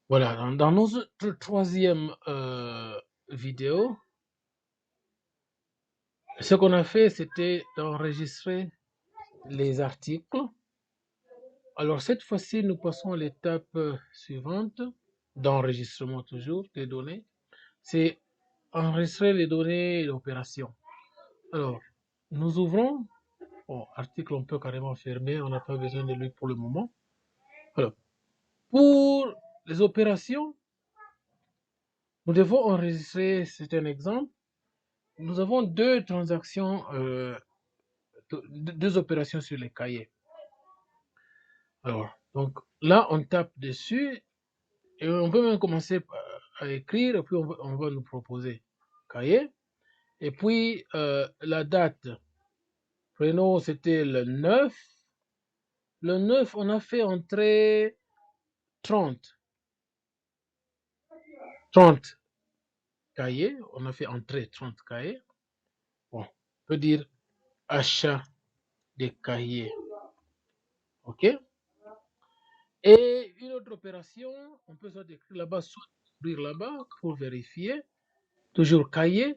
Voilà, dans notre troisième vidéo, ce qu'on a fait, c'était d'enregistrer les articles. Alors cette fois-ci, nous passons à l'étape suivante, d'enregistrement toujours des données. C'est enregistrer les données d'opération. Alors, nous ouvrons. Bon, article, on peut carrément fermer, on n'a pas besoin de lui pour le moment. Alors, pour les opérations, nous devons enregistrer, c'est un exemple. Nous avons deux transactions, deux opérations sur les cahiers. Alors, donc là, on tape dessus et on peut même commencer à écrire et puis on va nous proposer cahier. Et puis, la date, prénom, c'était le 9. Le 9, on a fait entrer 30. 30 cahiers. On a fait entrer 30 cahiers. Bon, on peut dire achat des cahiers. OK? Et une autre opération, on peut soit écrire là-bas, soit ouvrir là-bas pour vérifier. Toujours cahier.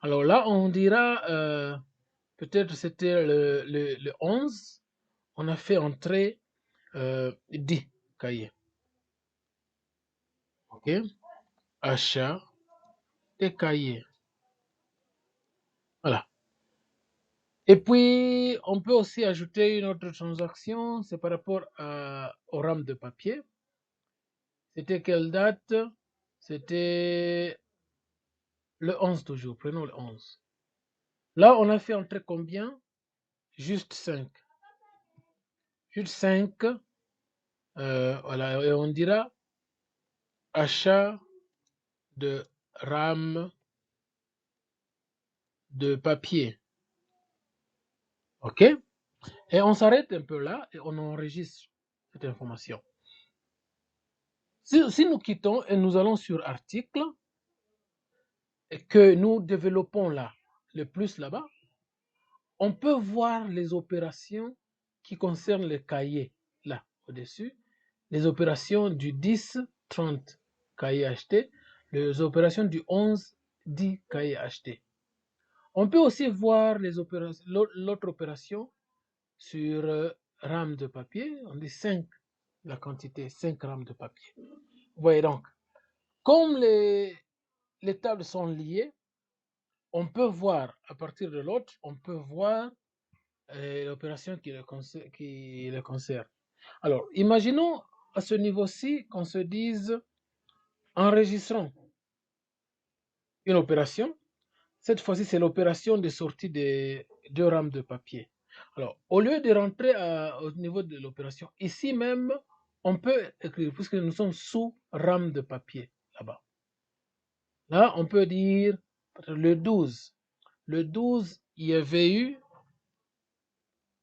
Alors là, on dira, peut-être c'était le 11, on a fait entrer 10 cahiers. OK? Achat des cahiers. Voilà. Et puis, on peut aussi ajouter une autre transaction, c'est par rapport au RAM de papier. C'était quelle date? C'était le 11 toujours, prenons le 11. Là, on a fait entrer combien? Juste 5. Juste 5. Voilà, et on dira achat de RAM de papier. OK? Et on s'arrête un peu là et on enregistre cette information. Si nous quittons et nous allons sur article, et que nous développons là, le plus là-bas, on peut voir les opérations qui concernent les cahiers là au-dessus, les opérations du 10, 30 cahiers achetés, les opérations du 11, 10 cahiers achetés. On peut aussi voir l'autre opération sur rames de papier, on dit 5, la quantité, 5 rames de papier. Vous voyez donc, comme les tables sont liées, on peut voir, à partir de l'autre, on peut voir l'opération qui le concerne. Alors, imaginons à ce niveau-ci qu'on se dise, enregistrons une opération. Cette fois-ci, c'est l'opération de sortie des deux rames de papier. Alors, au lieu de rentrer au niveau de l'opération, ici même, on peut écrire, puisque nous sommes sous rame de papier, là-bas. Là, on peut dire le 12. Le 12, il y avait eu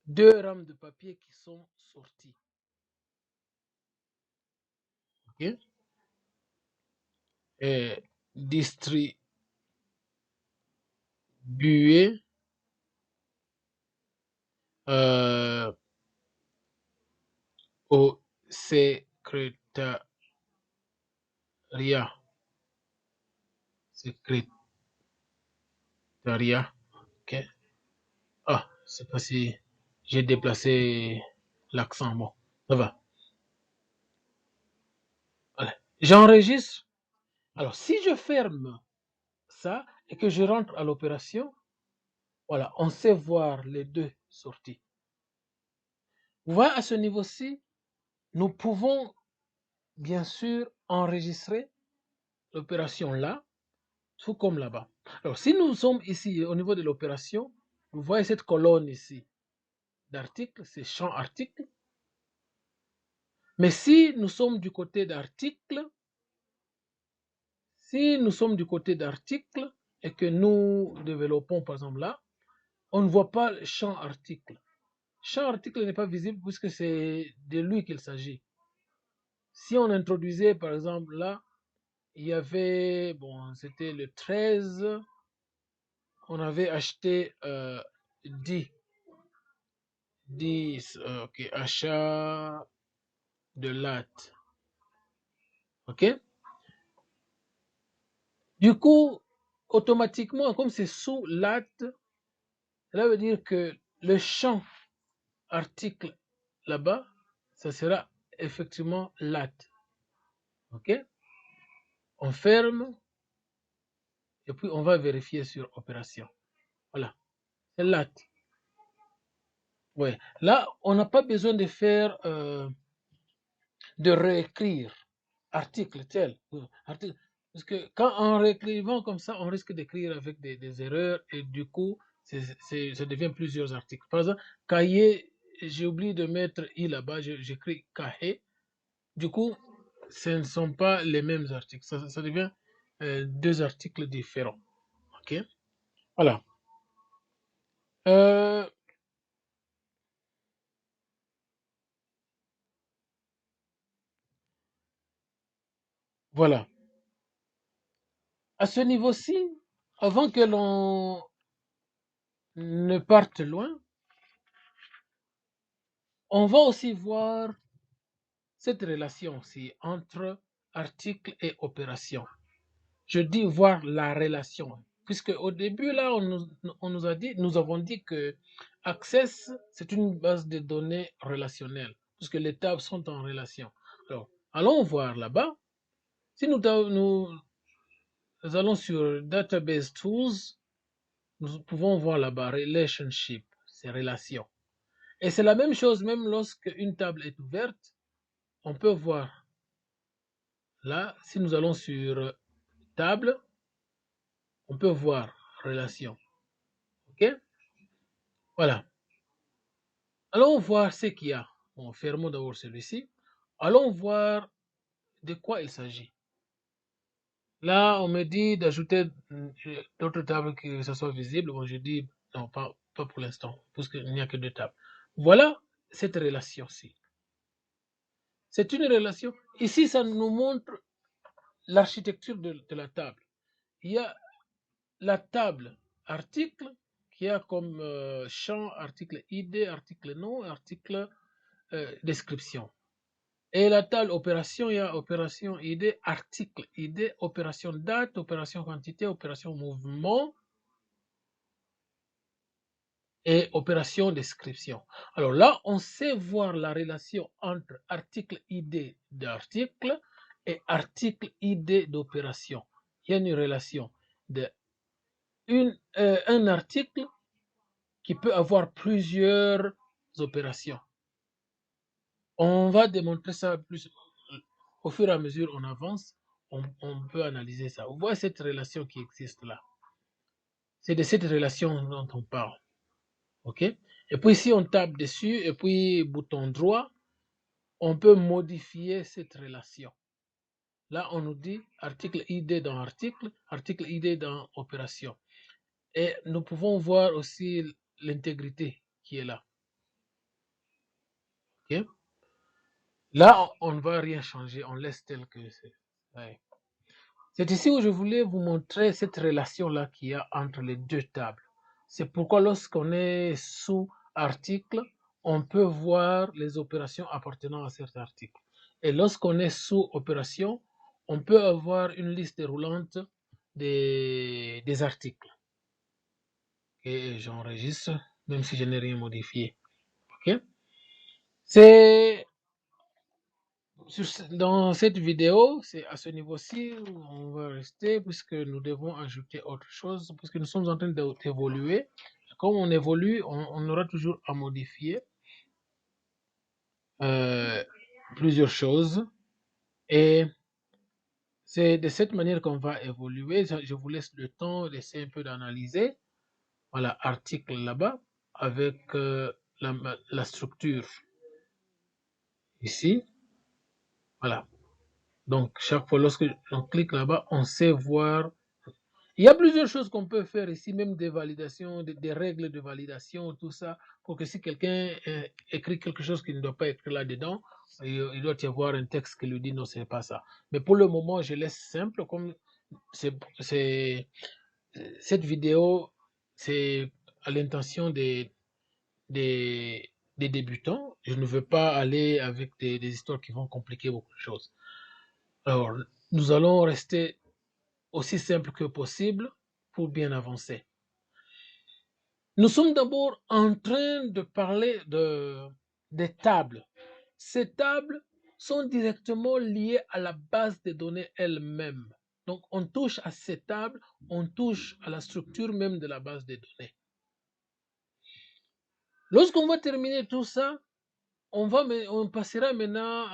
deux rames de papier qui sont sorties. OK? Et distribuées euh, au secrétariat. Secrétariat. OK? Ah, je sais pas si j'ai déplacé l'accent. Bon, ça va. Voilà. J'enregistre. Alors, si je ferme ça et que je rentre à l'opération, voilà, on sait voir les deux sorties. Vous voyez, à ce niveau-ci, nous pouvons bien sûr enregistrer l'opération là, tout comme là-bas. Alors, si nous sommes ici au niveau de l'opération, vous voyez cette colonne ici d'articles, c'est champ article. Mais si nous sommes du côté d'article, si nous sommes du côté d'article et que nous développons par exemple là, on ne voit pas le champ article. Champ article n'est pas visible puisque c'est de lui qu'il s'agit. Si on introduisait par exemple là, il y avait, bon, c'était le 13, on avait acheté 10, 10, ok, achat de latte. OK? Du coup, automatiquement, comme c'est sous lat, cela veut dire que le champ article là-bas, ça sera effectivement lat. OK? On ferme et puis on va vérifier sur opération. Voilà, c'est lat. Ouais. Là, on n'a pas besoin de faire, de réécrire article tel. Article. Parce que quand en réécrivant comme ça, on risque d'écrire avec des erreurs et du coup, ça devient plusieurs articles. Par exemple, cahier, j'ai oublié de mettre i là-bas, j'écris cahier. Du coup, ce ne sont pas les mêmes articles. Ça devient deux articles différents. OK? Voilà. Euh, voilà. À ce niveau-ci, avant que l'on ne parte loin, on va aussi voir cette relation aussi entre article et opération. Je dis voir la relation, puisque au début là, on nous a dit, nous avons dit que Access c'est une base de données relationnelle, puisque les tables sont en relation. Alors, allons voir là-bas. Si nous allons sur Database Tools, nous pouvons voir là-bas Relationship, c'est relations. Et c'est la même chose même lorsque une table est ouverte, on peut voir là, si nous allons sur table, on peut voir relation. OK? Voilà. Allons voir ce qu'il y a. Bon, fermons d'abord celui-ci. Allons voir de quoi il s'agit. Là, on me dit d'ajouter d'autres tables que ça soit visible. Bon, je dis non, pas pour l'instant, puisqu'il n'y a que deux tables. Voilà cette relation-ci. C'est une relation. Ici, ça nous montre l'architecture de la table. Il y a la table article qui a comme champ article ID, article nom, article description. Et la table opération, il y a opération ID, article ID, opération date, opération quantité, opération mouvement et opération description. Alors là, on sait voir la relation entre article ID d'article et article ID d'opération. Il y a une relation de un article qui peut avoir plusieurs opérations. On va démontrer ça plus au fur et à mesure on avance, on peut analyser ça. Vous voyez cette relation qui existe là. C'est de cette relation dont on parle. OK? Et puis si on tape dessus et puis bouton droit, on peut modifier cette relation. Là, on nous dit article ID dans article, article ID dans opération. Et nous pouvons voir aussi l'intégrité qui est là. OK? Là, on ne va rien changer, on laisse tel que c'est. Ouais. C'est ici où je voulais vous montrer cette relation-là qu'il y a entre les deux tables. C'est pourquoi lorsqu'on est sous article, on peut voir les opérations appartenant à cet article. Et lorsqu'on est sous opération, on peut avoir une liste déroulante des articles. Et j'enregistre, même si je n'ai rien modifié. OK? C'est dans cette vidéo, c'est à ce niveau-ci où on va rester puisque nous devons ajouter autre chose, puisque nous sommes en train d'évoluer. Comme on évolue, on aura toujours à modifier euh, plusieurs choses. Et c'est de cette manière qu'on va évoluer. Je vous laisse le temps d'essayer un peu d'analyser. Voilà, article là-bas avec la structure ici. Voilà. Donc, chaque fois lorsque on clique là-bas, on sait voir. Il y a plusieurs choses qu'on peut faire ici, même des validations, des règles de validation, tout ça, pour que si quelqu'un écrit quelque chose qu'il ne doit pas écrire là-dedans, il doit y avoir un texte qui lui dit non, c'est pas ça. Mais pour le moment, je laisse simple, comme cette vidéo, c'est à l'intention des, des débutants. Je ne veux pas aller avec des histoires qui vont compliquer beaucoup de choses. Alors, nous allons rester aussi simple que possible pour bien avancer. Nous sommes d'abord en train de parler des tables. Ces tables sont directement liées à la base des données elle-même. Donc, on touche à ces tables, on touche à la structure même de la base des données. Lorsqu'on va terminer tout ça, on passera maintenant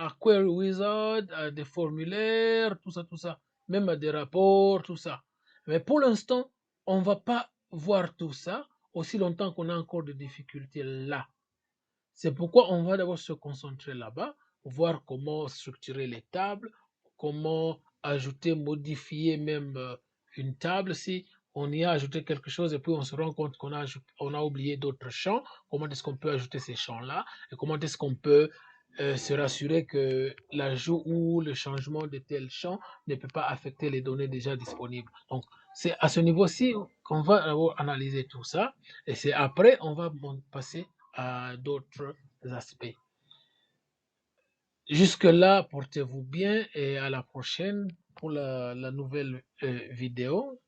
à Query Wizard, à des formulaires, tout ça, même à des rapports, tout ça. Mais pour l'instant, on ne va pas voir tout ça aussi longtemps qu'on a encore des difficultés là. C'est pourquoi on va d'abord se concentrer là-bas, voir comment structurer les tables, comment ajouter, modifier même une table si on y a ajouté quelque chose et puis on se rend compte on a oublié d'autres champs, comment est-ce qu'on peut ajouter ces champs-là et comment est-ce qu'on peut se rassurer que l'ajout ou le changement de tel champ ne peut pas affecter les données déjà disponibles. Donc, c'est à ce niveau-ci qu'on va analyser tout ça et c'est après on va passer à d'autres aspects. Jusque-là, portez-vous bien et à la prochaine pour la nouvelle vidéo,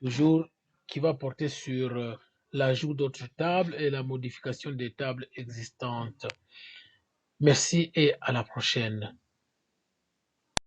toujours qui va porter sur l'ajout d'autres tables et la modification des tables existantes. Merci et à la prochaine.